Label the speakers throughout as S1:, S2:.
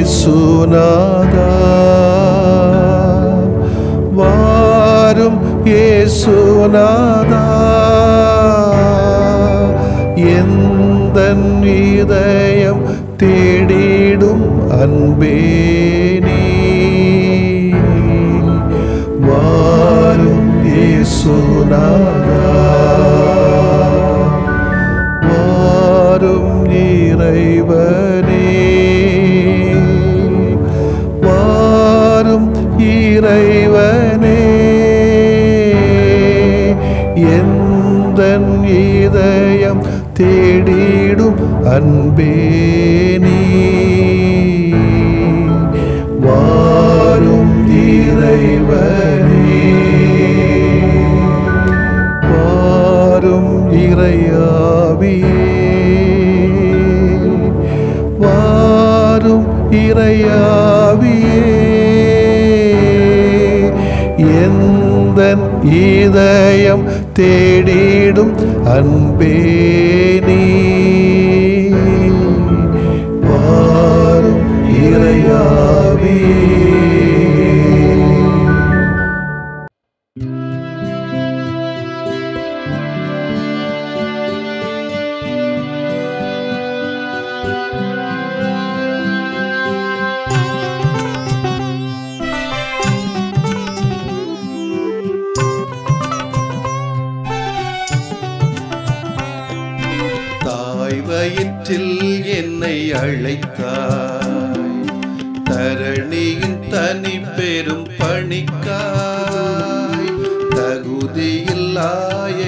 S1: இயேசுநாதா வாரும் இயேசுநாதா எந்தன் இதயம் தேடிடும் அன்பே நீ வாரும் இயேசுநாதா வாரும் இறைவனே வாரும் இறைவனே எந்தன் இதயம் தேடிடும் அன்பே நீ வாரும் இறைவனே வாரும் இறையாவியே வாரும் இறையாவியே எந்தன் இதயம் தேடிடும் அன்பே நீ வாரும் இறையாவியே. வயிற்றில் என்னை அழைத்தாய் தரணியின் தனி பெரும் பணிக்காய் தகுதியில்லா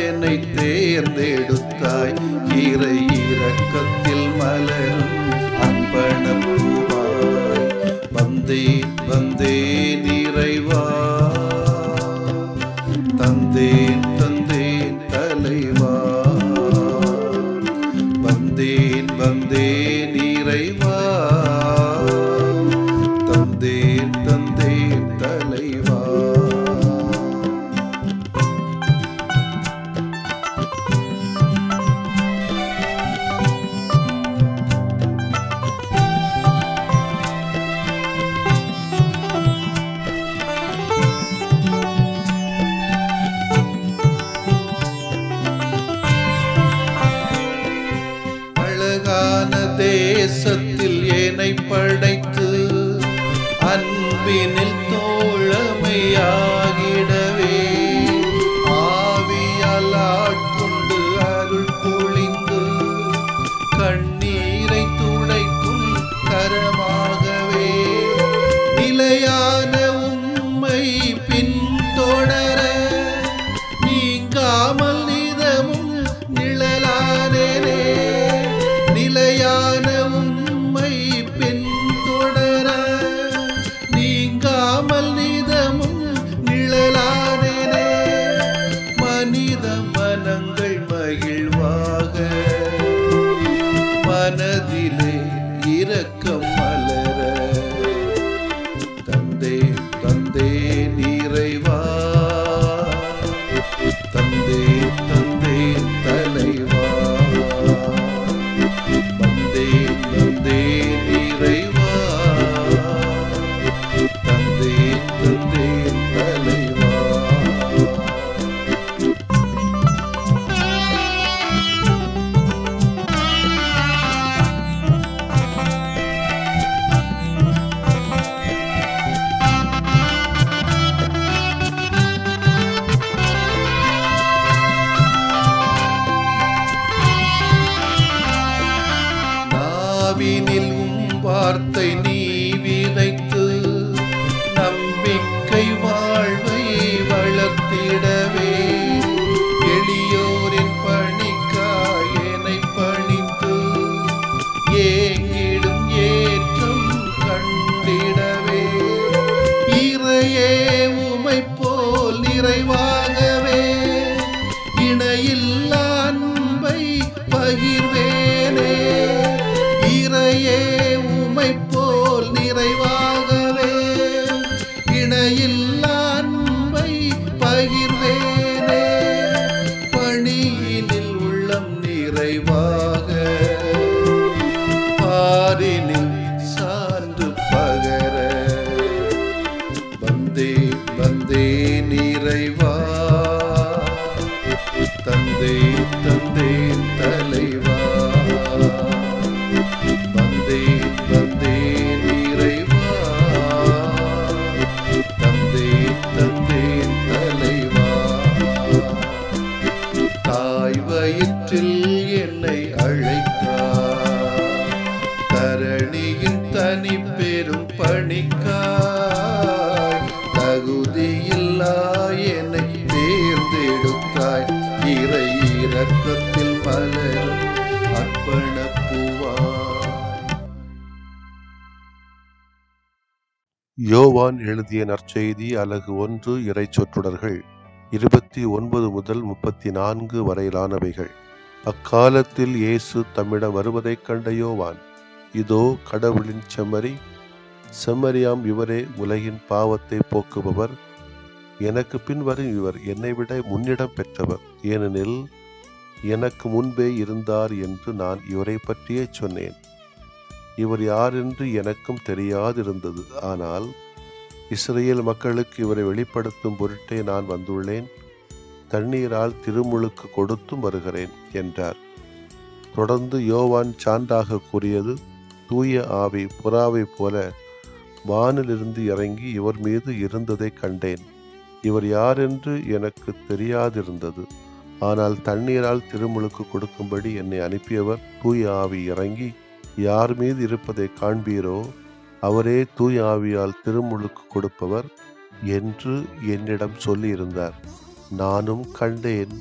S1: என்னை தேர்ந்தெடுத்தாய் இறை இரக்கத்தில் மலரும் அர்ப்பணப்பூவாய் வந்தேன் வந்தேன் இறைவா தந்தேன் தந்தேன் தலைவா வந்தேன் வந்தேன் இறைவா தந்தேன் தந்தேன் தலைவா. தேசத்தில் என்னை படைத்து அன்பினில் தோழமையாகிடவே ஆவியால் ஆட்கொண்டு அருள் பொழிந்து கண்ணீரை துடைக்கும் கரமாகவே நிலையான உம்மை பின்தொடர நீங்காமல் நிதமும் நிழலானேனே நிலையான உம்மை பின்தொடர நீங்காமல் நிதமும் நிழலானேனே மனித மனங்கள் மகிழ்வாக மனதிலே இரக்கம் மலர தந்தேன் தந்தேன் இறைவா தந்தேன் தந்தேன் தலைவா வந்தேன் வந்தேன் இறைவா தந்தேன் தந்தேன் தலைவா. நாவினில் வார்த்தை நீ விதைத்து நம்பிக்கை வாழ்வை வளர்த்திடவே எளியோரின் பணிக்காய் என்னை பணித்து ஏங்கிடும் ஏற்றம் கண்டிடவே இறையே உமை போல் நிறைவாகவே இணையில்லா அன்பை பகிர்வேனே இறையே உமை போல் நிறைவாகவே இணையில்லா அன்பை பகிர்வேனே பணியினில் உள்ளம் நிறைவாக பாரினில் சான்று ஆற்றில் என்னை அழைத்தார். தரணியின் தனி பெரும் பணிக்காய் தகுதியில்லா என்னை தேர்ந்தெடுத்தாய். இறை இரக்கத்தில் மலரும் அர்ப்பணப்பூவாய்.
S2: யோவான் எழுதிய நற்செய்தி அலகு 1 இறைச்சொற்றொடர்கள் 29 முதல் 34 வரையிலானவைகள். அக்காலத்தில் இயேசு தம்மிடம் வருவதைக் கண்ட யோவான், இதோ கடவுளின் செம்மறி, செம்மறியாம் இவரே உலகின் பாவத்தை போக்குபவர். எனக்கு பின் வரும் இவர் என்னை விட முன்னிடம் பெற்றவர், ஏனெனில் எனக்கு முன்பே இருந்தார் என்று நான் இவரை பற்றியே சொன்னேன். இவர் யார் என்று எனக்கும் தெரியாதிருந்தது. ஆனால் இஸ்ரேல் மக்களுக்கு இவரை வெளிப்படுத்தும் பொருட்டே நான் வந்துள்ளேன். தண்ணீரால் திருமுழுக்கு கொடுத்தும் வருகிறேன் என்றார். தொடர்ந்து யோவான் சான்றாக கூறியது, தூய ஆவி புறாவை போல வானிலிருந்து இறங்கி இவர் மீது இருந்ததை கண்டேன். இவர் யார் என்று எனக்கு தெரியாதிருந்தது. ஆனால் தண்ணீரால் திருமுழுக்கு கொடுக்கும்படி என்னை அனுப்பியவர் தூய ஆவி இறங்கி யார் மீது இருப்பதை காண்பீரோ அவரே தூய ஆவியால் திருமுழுக்கு கொடுப்பவர் என்று என்னிடம் சொல்லியிருந்தார். நானும் கண்டேன்,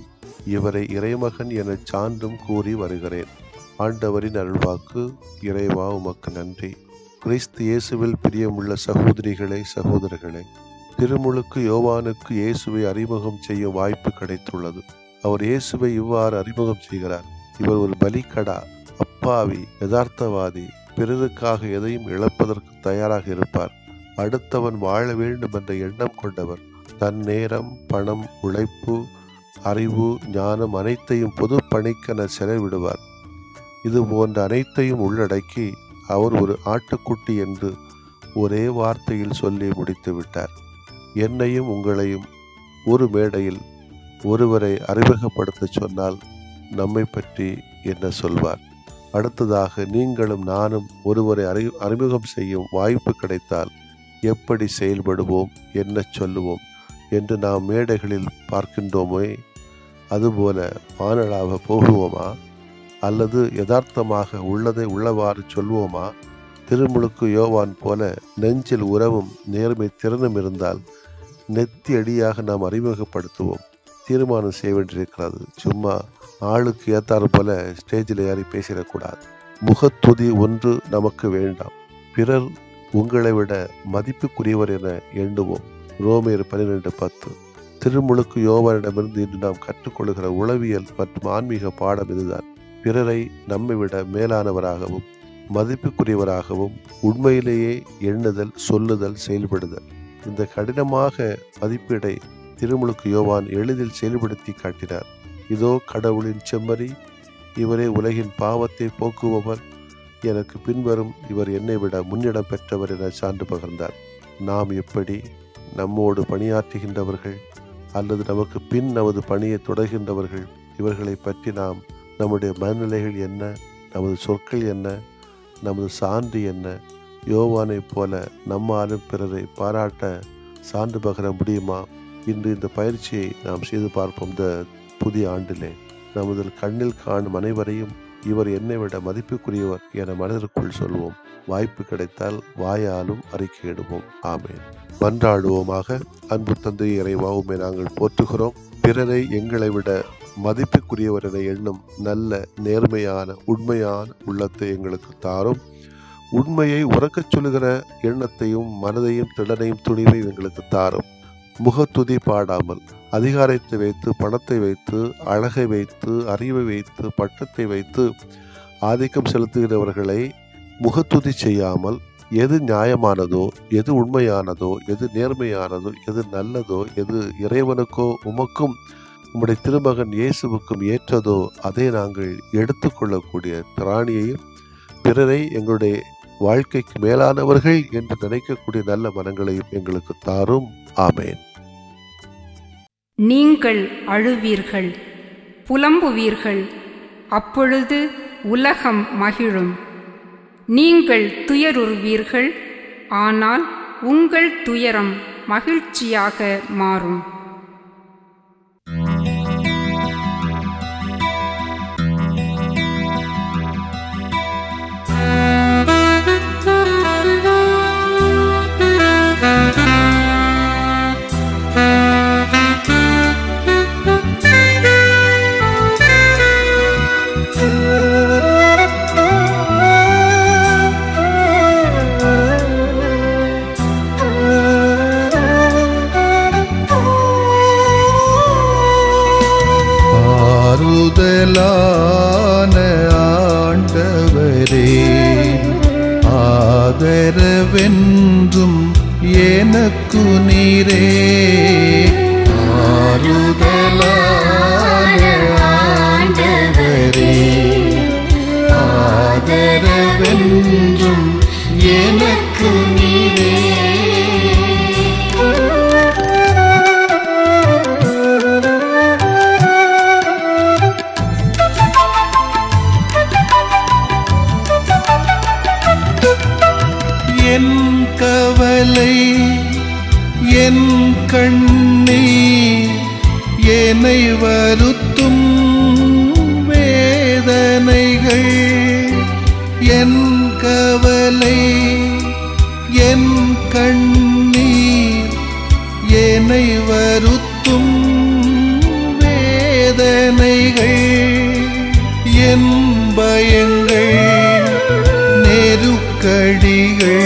S2: இவரை இறைமகன் என சான்றும் கூறி வருகிறேன். ஆண்டவரின் அருள்வாக்கு. இறைவா உமக்கு நன்றி. கிறிஸ்து இயேசுவில் பிரியமுள்ள சகோதரிகளே, சகோதரர்களே, திருமுழுக்கு யோவானுக்கு இயேசுவை அறிமுகம் செய்யும் வாய்ப்பு கிடைத்துள்ளது. அவர் இயேசுவை இவ்வாறு அறிமுகம் செய்கிறார். இவர் ஒரு பலிக்கடா, அப்பாவி, யதார்த்தவாதி, பிறருக்காக எதையும் இழப்பதற்கு தயாராக இருப்பார். அடுத்தவன் வாழ வேண்டும் என்ற எண்ணம் கொண்டவர். தன் நேரம், பணம், உழைப்பு, அறிவு, ஞானம் அனைத்தையும் பொது பணிக்கென செலவிடுவார். இது போன்ற அனைத்தையும் உள்ளடக்கி அவர் ஒரு ஆட்டுக்குட்டி என்று ஒரே வார்த்தையில் சொல்லி முடித்து விட்டார். என்னையும் உங்களையும் ஒரு மேடையில் ஒருவரை அறிமுகப்படுத்த சொன்னால் நம்மை பற்றி என்ன சொல்வார்? அடுத்ததாக நீங்களும் நானும் ஒருவரை அறிமுகம் செய்யும் வாய்ப்பு கிடைத்தால் எப்படி செயல்படுவோம், என்ன சொல்லுவோம் என்று நாம் மேடைகளில் பார்க்கின்றோமே, அதுபோல வானளாவ போகுவோமா? அல்லது யதார்த்தமாக உள்ளதை உள்ளவாறு சொல்வோமா? திருமுழுக்கு யோவான் போல நெஞ்சில் உறவும் நேர்மை திறனும் இருந்தால் நெத்தி அடியாக நாம் அறிமுகப்படுத்துவோம். தீர்மானம் செய்ய வேண்டியிருக்கிறது. சும்மா ஆளுக்கு ஏத்தாறு போல ஸ்டேஜில் ஏறி பேசிடக்கூடாது. முகத்துதி ஒன்று நமக்கு வேண்டாம். பிறர் உங்களை விட மதிப்புக்குரியவர் என எண்ணுவோம். ரோமேயர் 12:10. திருமுழுக்கு யோவானிடமிருந்து இன்று நாம் கற்றுக்கொள்கிற உளவியல் மற்றும் ஆன்மீக பாடம் இதுதான். பிறரை நம்மை விட மேலானவராகவும் மதிப்புக்குரியவராகவும் உண்மையிலேயே எண்ணுதல், சொல்லுதல், செயல்படுதல். இந்த கடினமாக மதிப்பீடை திருமுழுக்கு யோவான் எளிதில் செயல்படுத்தி காட்டினார். இதோ கடவுளின் செம்மறி, இவரே உலகின் பாவத்தை போக்குபவர். எனக்கு பின்வரும் இவர் என்னை விட முன்னிடம் பெற்றவர் என சான்று பகர்ந்தார். நாம் எப்படி நம்மோடு பணியாற்றுகின்றவர்கள் அல்லது நமக்கு பின் நமது பணியை தொடர்கின்றவர்கள், இவர்களை பற்றி நாம் நம்முடைய மனநிலைகள் என்ன, நமது சொற்கள் என்ன, நமது சான்று என்ன? யோவானை போல நம்மாலும் பிறரை பாராட்ட சான்று பகர முடியுமா? இன்று இந்த பயிற்சியை நாம் செய்து பார்ப்போம். இந்த புதிய ஆண்டிலே நமது கண்ணில் காணும் அனைவரையும் இவர் என்னை விட மதிப்புக்குரியவர் என மனதிற்குள் சொல்வோம். வாய்ப்பு கிடைத்தால் வாயாலும் அறிக்கையிடுவோம். ஆமென். மன்றாடுவோமாக. அன்பு தந்தை இறைவா, உம்மை நாங்கள் போற்றுகிறோம். பிறரை எங்களை விட மதிப்புக்குரியவர் என எண்ணும் நல்ல, நேர்மையான, உண்மையான உள்ளத்தை எங்களுக்கு தாரும். உண்மையை உறக்கச் சொல்லுகிற எண்ணத்தையும் மனதையும் திடனையும் துணிவையும் எங்களுக்கு தாரும். முகத்துதி பாடாமல் அதிகாரத்தை வைத்து, பணத்தை வைத்து, அழகை வைத்து, அறிவை வைத்து, பட்டத்தை வைத்து ஆதிக்கம் செலுத்துகிறவர்களை முகத்துதி செய்யாமல் எது நியாயமானதோ, எது உண்மையானதோ, எது நேர்மையானதோ, எது நல்லதோ, எது இறைவனுக்கோ உமக்கும் உம்முடைய திருமகன் இயேசுவுக்கும் ஏற்றதோ அதை நாங்கள் எடுத்துக்கொள்ளக்கூடிய திராணியையும் பிறரை எங்களுடைய வாழ்க்கைக்கு மேலானவர்கள் என்று நினைக்கக்கூடிய நல்ல மனங்களையும் எங்களுக்கு தாரும். ஆமேன்.
S3: நீங்கள் அழுவீர்கள், புலம்புவீர்கள், அப்பொழுது உலகம் மகிழும். நீங்கள் துயருறுவீர்கள், ஆனால் உங்கள் துயரம் மகிழ்ச்சியாக மாறும்.
S1: ஆண்டவரே, ஆதரவென்றும் எனக்கு நீரே. ஆறுதலான ஆண்டவரே, ஆதரவென்றும் எனக்கு நீரே. என் கவலை என் கண்ணீர் என்னை வருத்தும் வேதனைகள். என் கவலை என் கண்ணீர் என்னை வருத்தும் வேதனைகள். என் பயங்கள் நெருக்கடிகள்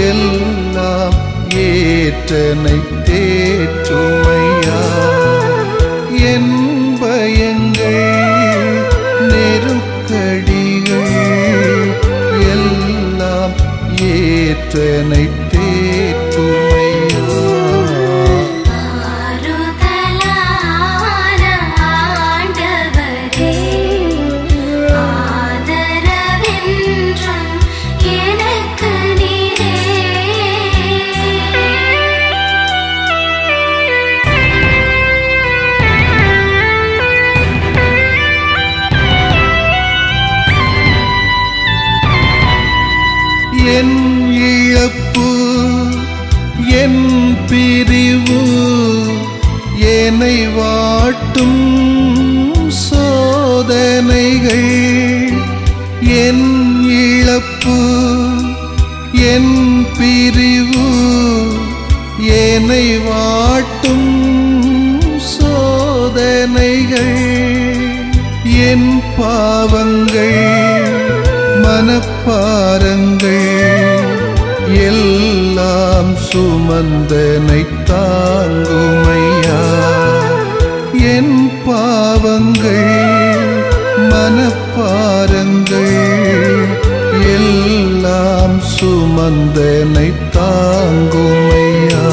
S1: எல்லாம் ஏற்றனை தேற்றுமையா. என் பயங்கள் நெருக்கடிகள் எல்லாம் ஏற்றனை தேற்றுமையா. என் இழப்பு என் பிரிவு என்னை வாட்டும் சோதனைகள். என் இழப்பு என் பிரிவு என்னை வாட்டும் சோதனைகள். என் பாவங்கள் மனப்பாரங்கள் எல்லாம் சுமந்தனை தாங்குமையா. என் பாவங்கள் மனப்பாரங்கள் எல்லாம் சுமந்தனை தாங்குமையா.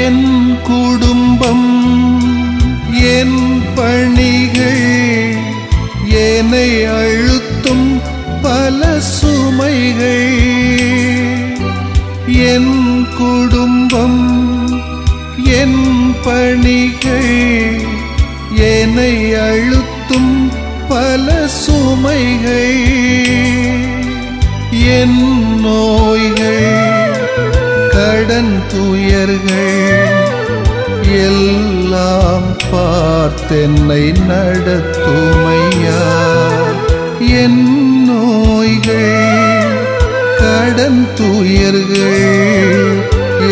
S1: என் குடும்பம் என் பணிகள் என்னை அழுத்தும் பல சுமைகள். என் குடும்பம் என் பணிகள் என்னை அழுத்தும் பல சுமைகள். என் நோய்கள் கடன் துயர்கள் எல்லாம் பார்த்தென்னை நடத்துமையா. என் நோய்கள் கடன் துயர்கள்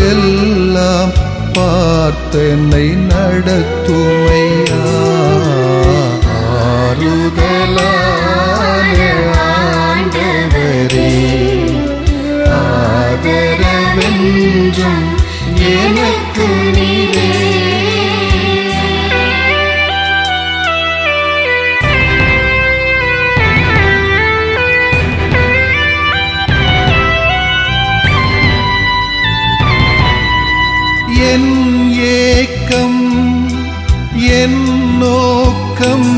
S1: எல்லாம் பார்த்தென்னை நடத்துமையா. ஆறுதலான ஆண்டவரே, ஆதரவென்றும் எனக்கு நீரே. என் ஏக்கம் என் நோக்கம்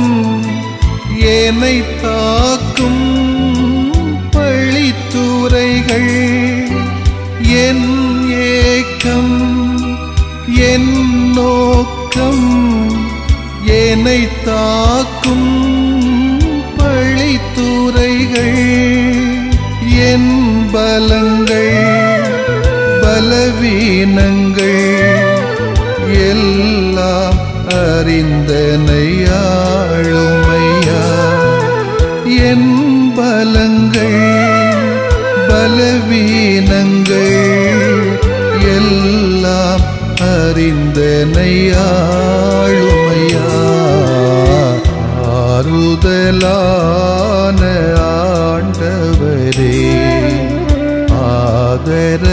S1: என்னை தாக்கும் பழித்துரைகள். என் ஏக்கம் என் நோக்கம் என்னை தாக்கும் பழித்துரைகள். என் பலங்கள் பலவீனங்கள் எல்லாம் அறிந்தனை ஆளுமையா. என் பலங்கள் என்னை ஆளுமையா ஆறுதலான ஆண்டவரே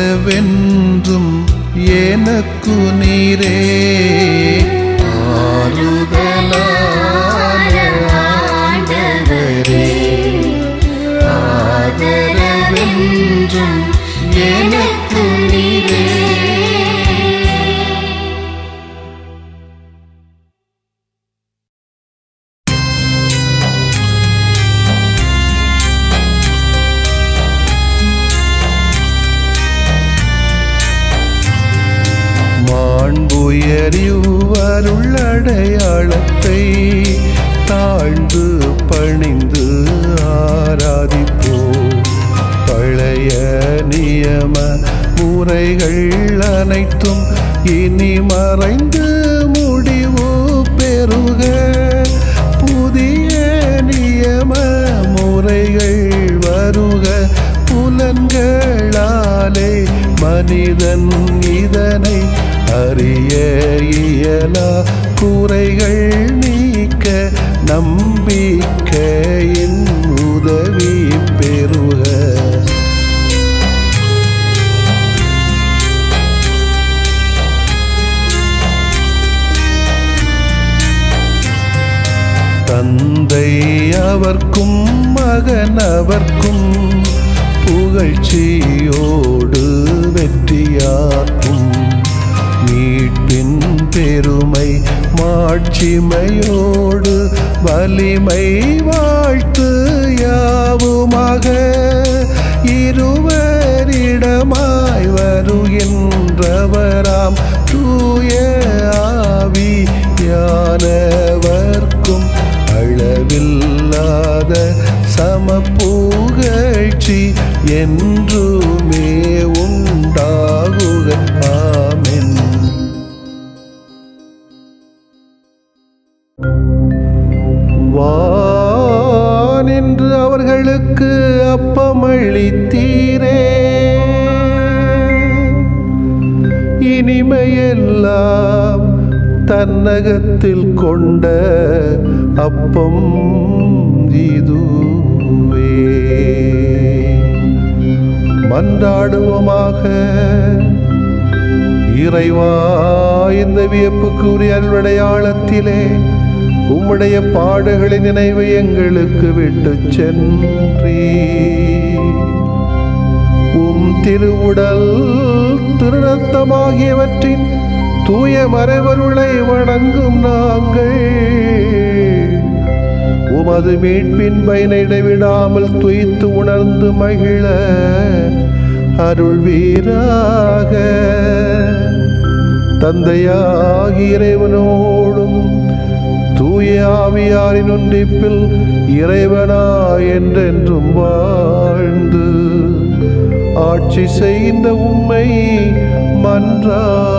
S1: ஆதரவென்றும் எனக்கு நீரே ஆறுதலான ஆண்டவரே ஆதரவென்றும் எனக்கு நீரே. மாண்புயரிவருள்ளடையாளத்தை தாழ்ந்து பணிந்து ஆராதிப்போம். பழைய நியம முறைகள் அனைத்தும் இனி மறைந்து முடிவு பெறுக. புதிய நியம முறைகள் வருக. புலன்களாலே மனிதன் இதனை அறிய இயலா. குறைகள் நீக்க நம்பிக்கையின் உதவி பெறுக. தந்தை அவர்க்கும் மகன் அவர்க்கும் புகழ்ச்சியோடு வெற்றியாக்கும். மீட்பின் பெருமை மாட்சிமையோடு வலிமை வாழ்த்து யாவுமாக. இருவரிடமாய் வருகின்றவராம் தூய ஆவியானவர்க்கும் அளவில்லாத சமப்புகழ்ச்சி என்றுமே உண்டாகுக. ஆமென். வானின்று அவர்களுக்கு அப்பமளித்தீரே. இனிமையெல்லாம் தன்னகத்தில் கொண்ட அப்பம் இதுவே. மன்றாடுவோமாக. இறைவா, இந்த வியப்புக்குரிய அருளடையாளத்திலே உம்முடைய பாடுகளின் நினைவை எங்களுக்கு விட்டு சென்றீ. உம் திருவுடல் திருரத்தமாகியவற்றின் தூய மறைவருளை வணங்கும் நாங்கள் உமது மீட்பின் பயனை இடைவிடாமல் துய்த்து உணர்ந்து மகிழ அருள்வீராக. தந்தையாகிய இறைவனோடும் தூய ஆவியாரின் ஒன்றிப்பில் இறைவனா என்றென்றும் வாழ்ந்து ஆட்சி செய்கின்ற உம்மை மன்றாடுகிறோம்.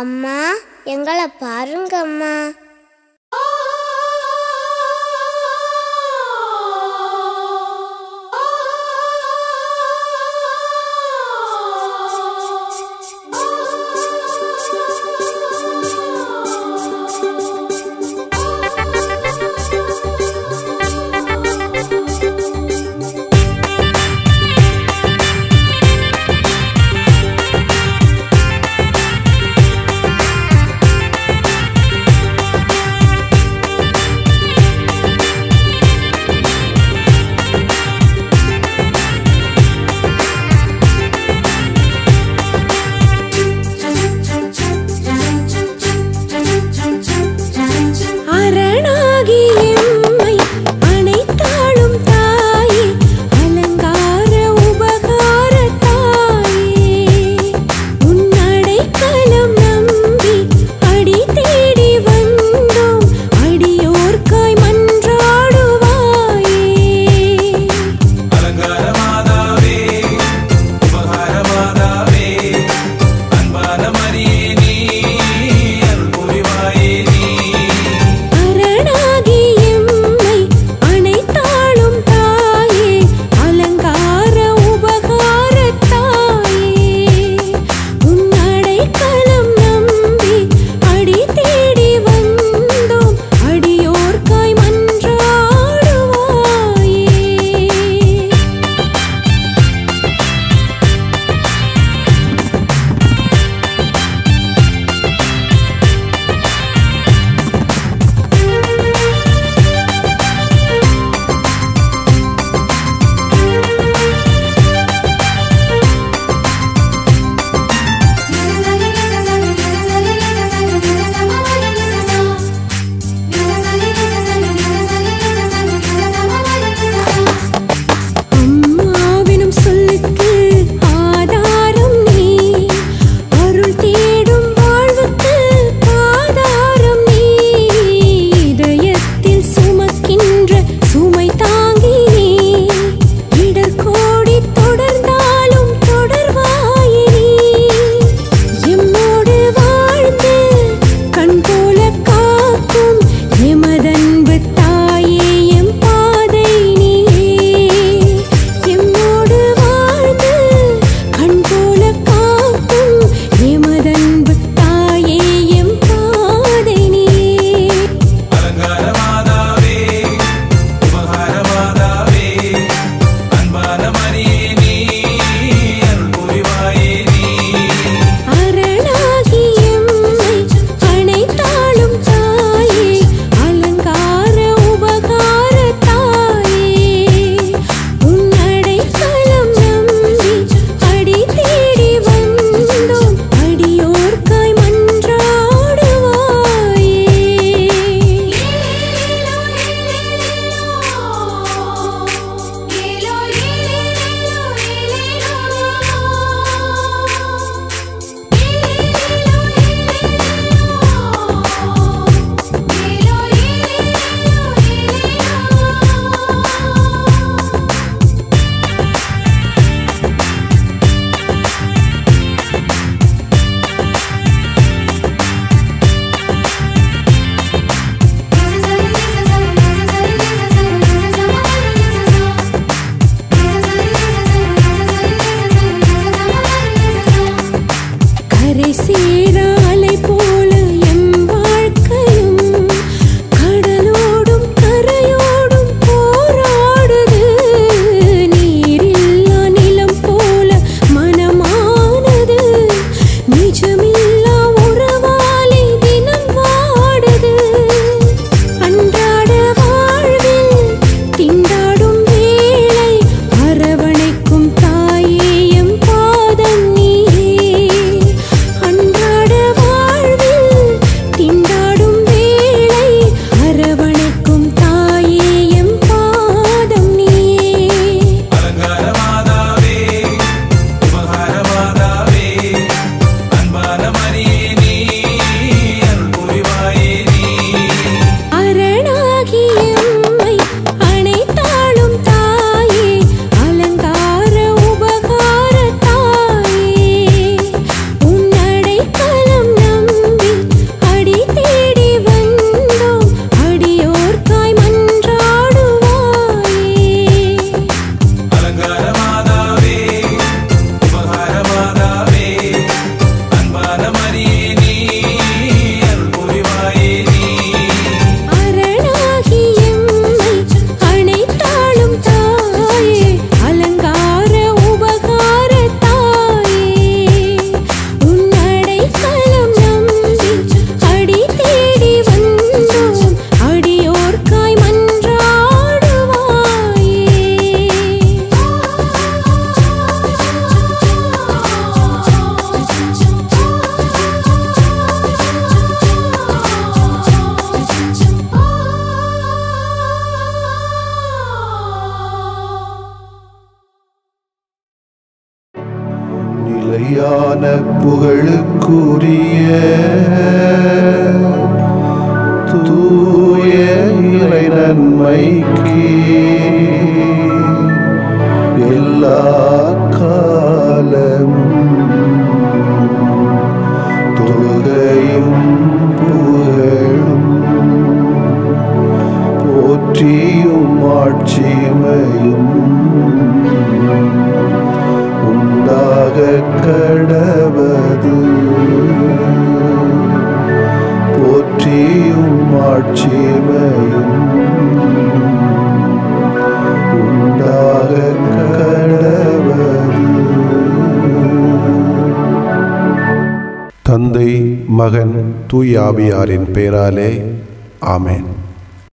S4: அம்மா, எங்களை பாருங்க அம்மா.
S1: புகழுக்குரிய தூய இறை நன்மைக்கு எல்லா காலமும் தொழுகையும் புகழும் போற்றியும் ஆட்சிமையும் உண்டாக கடவது. போற்றியும் ஆட்சிமையும் உண்டாக கடவது.
S2: தந்தை, மகன், தூய ஆவியாரின் பெயராலே ஆமென்.